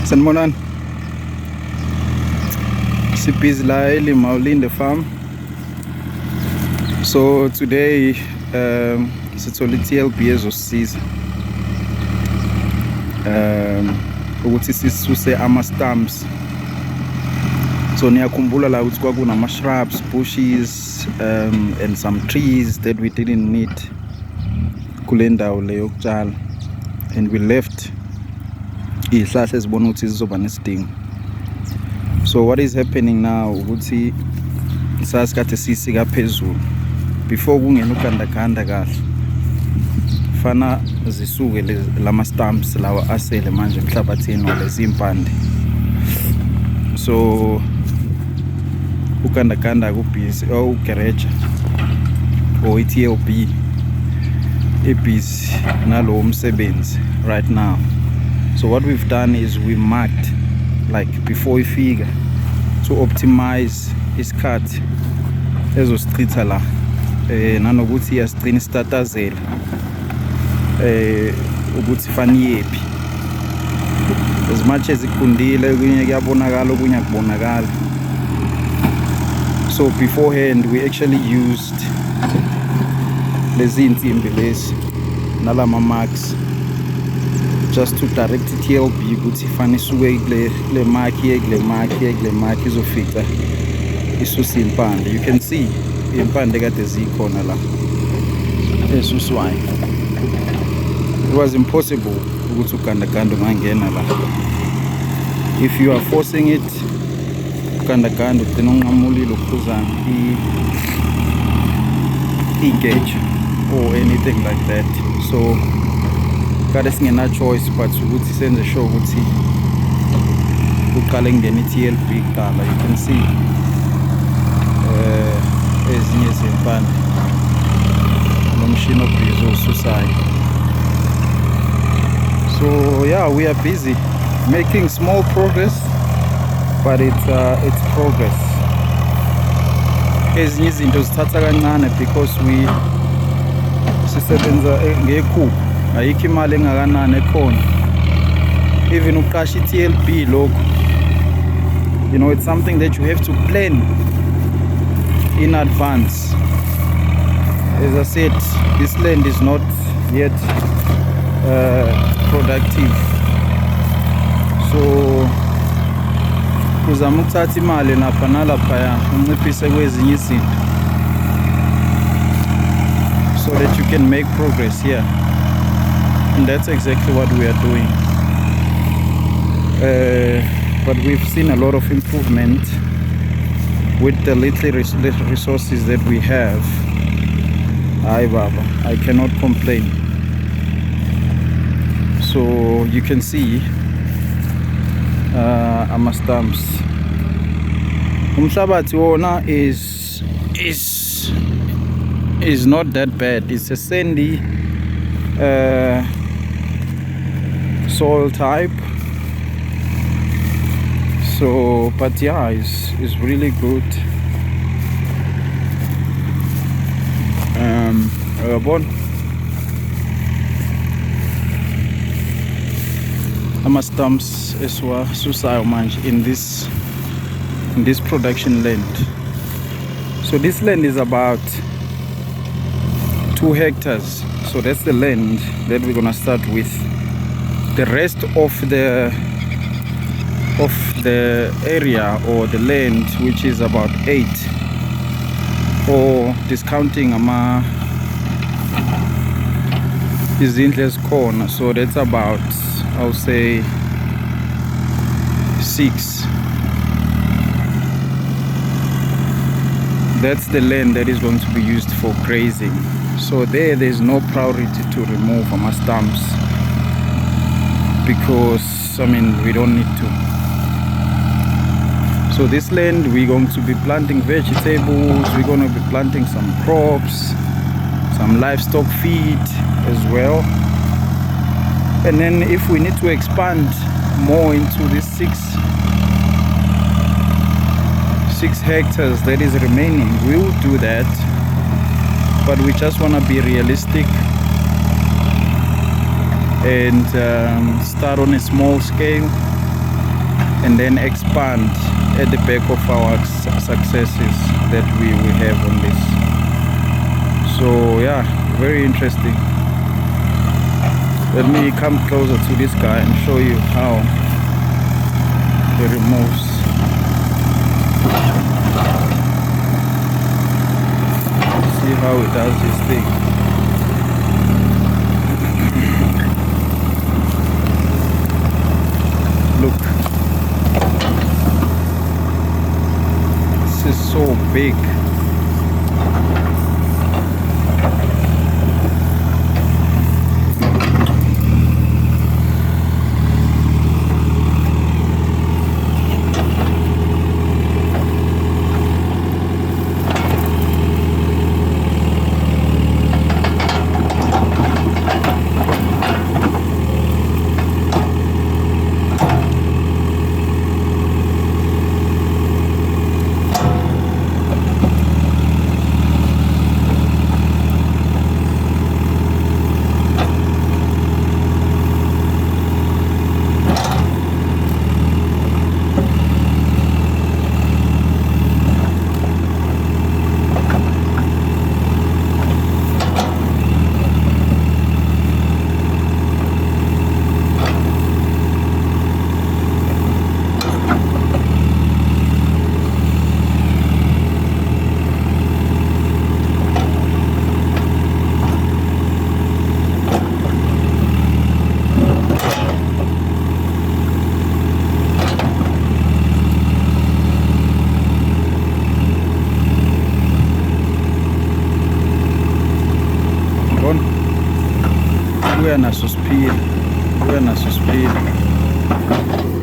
Sanibonani. Sibhizi la eLimawulinde farm. So today sithola i-TLB ezosisiza ukuthi sisuse ama-stumps. So niyakhumbula la ukuthi kwakunama shrubs, bushes and some trees that we didn't need kule ndawo le yokutshala, and we left izihlahla ezibona ukuthi zizoba nesidingo. So what is happening now ukuthi sasikade sisika phezulu before kungena ugandaganda kahle, fana zisuke lama stumps lawa asele manje emhlabathini lezi impande. So ugandaganda kubhizi ugereja or i-TLB ibhizi nalowo msebenzi right now. So what we've done is we marked like before ifika to optimize isikhathi ezosichitha la nanokuthi iyasiqina istatazela ukuthi faniyephi as much as ikundile kunye kuyabonakala okunye akubonakala. So beforehand we actually used lezi insimbi lezi nalama marks just to direct i-TLB ukuthi ifane isuke kule mark kule mark izofika isuse impande. You can see impande kade zikhona la esuswayo. It was impossible ukuthi ugandaganda ungangena la. If you are forcing it, ugandaganda ugcina unqamulile ukuphuzana i-gauge or anything like that. So kade singena choice but ukuthi senze sure ukuthi uqale ngene i-TLB kuqala. You can see ezinye zempande nomshini obhizi osusayo. So yeah, we are busy making small progress, but it's progress. Ezinye izinto zithatha kancane because we sisebenza ngekhulu, ayikho imali engakanani ekhona. Even uqasha i-TLB lokho, you know, it's something that you have to plan in advance. As I said, this land is not yet productive, so uzama ukuthatha imali lapha nalaphaya unciphise kwezinye izinto so that you can make progress here, and that's exactly what we are doing. But we've seen a lot of improvement with the little resources that we have. Aye baba, I cannot complain. So you can see ama stumps. Umhlabathi wona is not that bad. It's a sandy soil type. So but yeah, it's really good. Ama stumps esiwasusayo manje in this production land. So this land is about 2 hectares. So that's the land that we're gonna start with. The rest of the area or the land, which is about 8, or discounting ama izindlu ezikhona, so that's about, I'll say 6. That's the land that is going to be used for grazing. So there's no priority to remove ama stumps because I mean we don't need to. So this land we're going to be planting vegetables, we're going to be planting some crops, some livestock feed as well. And then if we need to expand more into this 6 hectares that is remaining, we will do that. But we just want to be realistic and start on a small scale and then expand at the back of our successes that we have on this. So yeah, very interesting. Let me come closer to this guy and show you how he removes. See how he does his thing. Look, this is so big. Naso speed, naso speed.